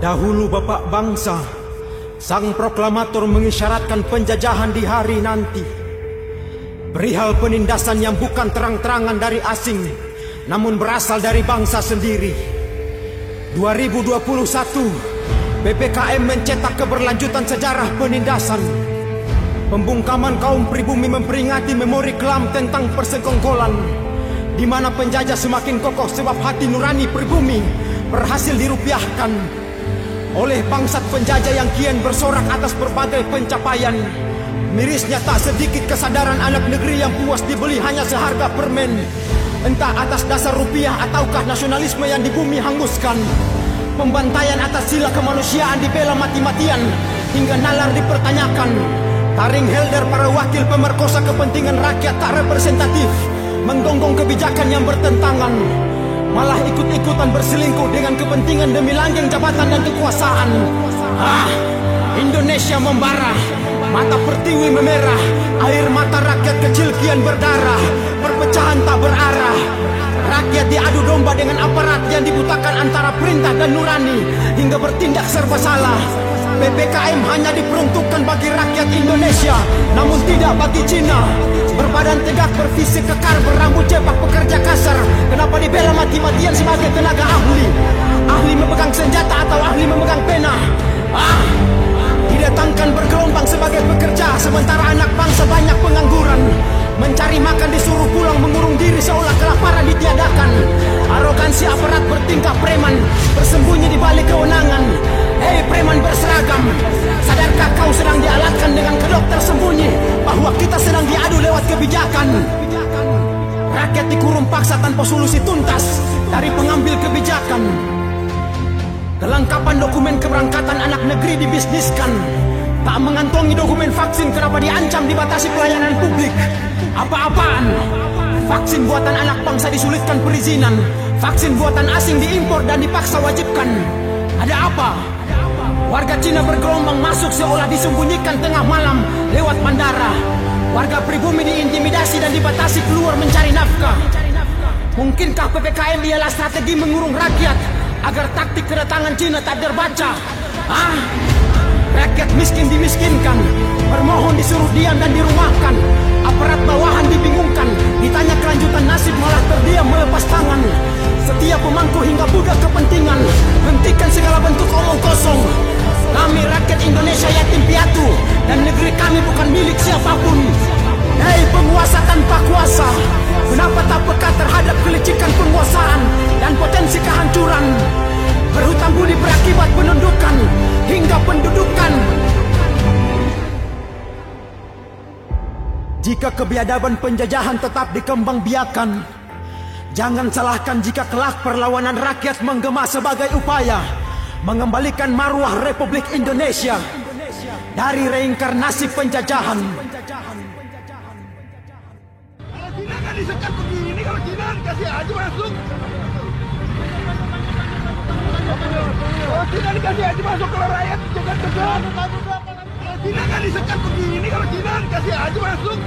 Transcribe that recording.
Dahulu Bapak Bangsa, sang proklamator mengisyaratkan penjajahan di hari nanti. Perihal penindasan yang bukan terang-terangan dari asing, namun berasal dari bangsa sendiri. 2021, PPKM mencetak keberlanjutan sejarah penindasan. Pembungkaman kaum pribumi memperingati memori kelam tentang persekongkolan, di mana penjajah semakin kokoh sebab hati nurani pribumi berhasil dirupiahkan oleh bangsat penjajah yang kian bersorak atas berbagai pencapaian. Mirisnya tak sedikit kesadaran anak negeri yang puas dibeli hanya seharga permen, entah atas dasar rupiah ataukah nasionalisme yang di bumi hanguskan. Pembantaian atas sila kemanusiaan dibela mati-matian hingga nalar dipertanyakan. Taring helder para wakil pemerkosa kepentingan rakyat tak representatif, menggonggong kebijakan yang bertentangan, malah ikut-ikutan berselingkuh dengan kepentingan demi langgeng jabatan dan kekuasaan. Indonesia membara, mata pertiwi memerah, air mata rakyat kecil kian berdarah, perpecahan tak berarah. Rakyat diadu domba dengan aparat yang dibutakan antara perintah dan nurani hingga bertindak serba salah. PPKM hanya diperuntukkan bagi rakyat Indonesia, namun tidak bagi Cina. Berbadan tegak, berfisik kekar, berambut cepak, pekerja kasar. Kenapa dibela mati-matian sebagai tenaga ahli? Ahli memegang senjata atau ahli memegang pena? Didatangkan bergelombang sebagai pekerja, sementara anak bangsa banyak pengangguran. Mencari makan disuruh pulang, mengurung diri seolah kelaparan ditiadakan. Arogansi aparat bertingkah preman, bersembunyi di balik kewenangan. Hei preman berseragam, sadarkah kau sedang dialatkan dengan kedok tersembunyi bahwa kita sedang diadu lewat kebijakan? Rakyat dikurung paksa tanpa solusi tuntas dari pengambil kebijakan. Kelengkapan dokumen keberangkatan anak negeri dibisniskan. Tak mengantongi dokumen vaksin, kenapa diancam dibatasi pelayanan publik? Apa-apaan? Vaksin buatan anak bangsa disulitkan perizinan, vaksin buatan asing diimpor dan dipaksa wajibkan. Ada apa? Warga Cina bergelombang masuk seolah disembunyikan tengah malam lewat bandara. Warga pribumi diintimidasi dan dibatasi keluar mencari nafkah. Mungkinkah PPKM ialah strategi mengurung rakyat agar taktik kedatangan Cina tak terbaca? Rakyat miskin dimiskinkan, bermohon disuruh diam dan dirumahkan. Aparat bawahan dibingungkan, ditanya kelanjutan nasib malah terdiam melepas tangan. Setiap pemangku hingga budak kepentingan, hentikan segala bentuk omong kosong. Kami rakyat Indonesia yatim piatu, dan negeri kami bukan milik siapapun. Hei penguasa tanpa kuasa, kenapa tak peka terhadap kelicikan penguasaan dan potensi kehancuran? Berhutang budi berakibat penundukan hingga pendudukan. Jika kebiadaban penjajahan tetap dikembangbiakan, jangan salahkan jika kelak perlawanan rakyat menggema sebagai upaya mengembalikan marwah Republik Indonesia dari reinkarnasi penjajahan. Kalau Cina kan disekat begini, kalau Cina dikasih aja masuk. Kalau Cina dikasih aja masuk, kalau rakyat cegat-cegat. Kalau Cina kan disekat begini, kalau Cina dikasih aja masuk.